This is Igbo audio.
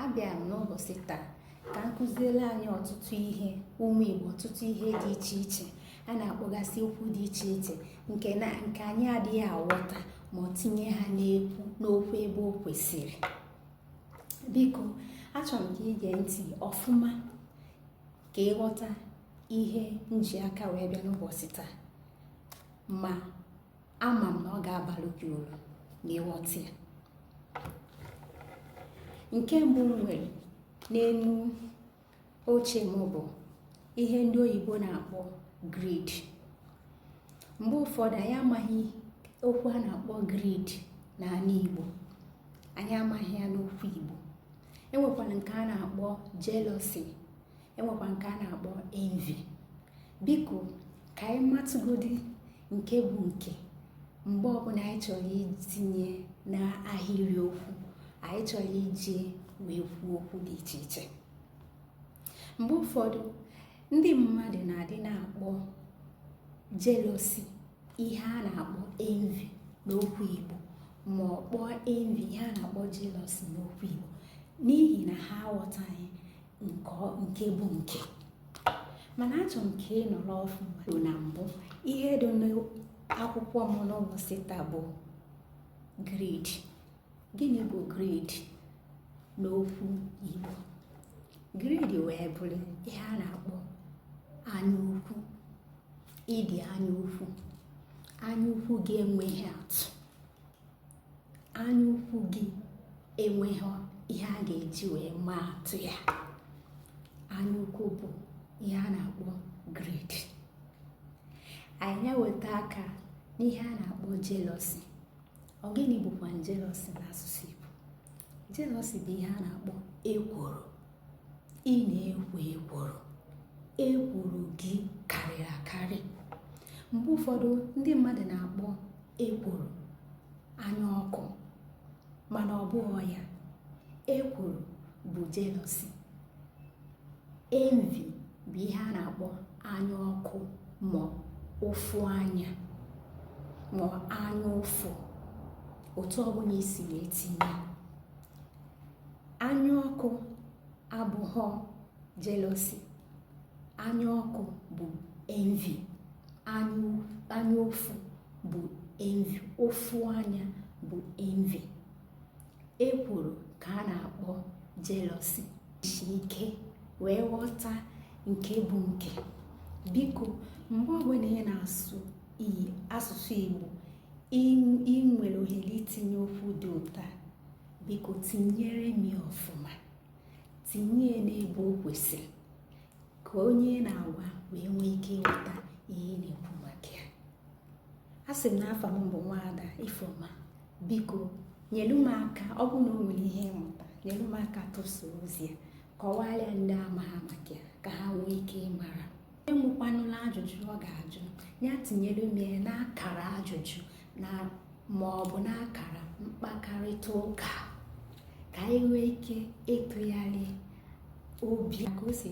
abịa m n'ụbọchị taa ka m kụziere anyị ọtụtụ ihe ụmụ Igbo, ọtụtụ ihe dị iche iche a na-akpọgasị okwu dị iche iche nke anyị adịghị aghọta ma ọ tinye ha n'okwu ebe o kwesịrị. Biko achọrọ m ka ige ntị ọfụma ka ịghọta ihe nji aka wee bịa n'ụbọchị taa, ma ama m na ọ ga-abalụ gị uru na ịghọta ya. Nke mbụ m nwere n'elu oche m bụ ihe ndị oyibo na-akpọ grid. Mgbe ụfọdụ anyị amaghị okwu a na-akpọ grid n'ala Igbo, anyị amaghị ya n'okwu Igbo. Enwekwara nke a na-akpọ jealousy, enwekwa nke a na-akpọ envy. Biko ka anyị matụgodi nke bụ nke mgbe ọbụla anyị chọrọ itinye n'ahịrị okwu, anyị chọrọ iji wee kwuo okwu dị iche iche. Mgbe ụfọdụ ndị mmadụ na-adị na-akpọ jealousy ihe a na-akpọ envy n'okwu Igbo, ma ọ kpọọ envy ihe a na-akpọ jealousy n'okwu Igbo, n'ihi na ha aghọtaghị nke bụ nke. Mana achọrọ m ka ị nọrọ ọfụma na mbụ ihe dị n'akwụkwọ m n'ụbọchị taa bụ grid. Gịnị bụ grid n'okwu Igbo? Grid wee bụrụ ihe a na-akpọ anyaukwu. Ịdị anyaukwu, anyaukwu gị enweghị atụ, anyaukwu gị enweghị ihe a ga-eji wee maa atụ ya. Anyaukwu bụ ihe a na-akpọ grid. Anyị weta aka n'ihe a na-akpọ jealousy. Ọ gịnị bụkwa jealousy n'asụsụ Igbo? Jealousy bụ ihe a na-akpọ ekworo. Ị na-ekwo ekworo, ekworo gị karịrị akarị. Mgbe ụfọdụ ndị mmadụ na-akpọ ekworo anya ọkụ, mana ọ bụghị ya. Ekworo bụ jealousy. Envy bụ ihe a na-akpọ anya ọkụ ma ụfụ anya ma anya ụfụ, otu ọbụla isi wee tinye. Anya ọkụ abụghọ jealousy, anya ọkụ bụ envy, anya ụfụ bụ envy, ụfụ anya bụ envy. Ekworo ka a na-akpọ jealousy. Isi ike wee ghọta nke bụ nke. Biko mgbe ọbụla ị na-asụ asụsụ Igbo, ị nwere ohere itinye okwu dị ụtọ, biko tinyere m ya ọfụma, tinye n'ebe o kwesịrị ka onye na-agwa wee nwee ike ịghọta ihe ị na-ekwu maka ya. A sị m n'afọ m bụ Nwaada Ifeoma. Biko nyelu m aka, ọ bụ na o nwere ihe ịmụta, nyelu m aka tụsa ozi ya, kọwara ndị ama ha maka ya ka ha nwee ike ịmara. Enwekwanụla ajụjụ ọ ga-ajụ, ya tinyere m ya n'akara ajụjụ ma ọ bụ n'akara mkparịta ụka ka anyị nwee ike ịtụgharị obi ka o si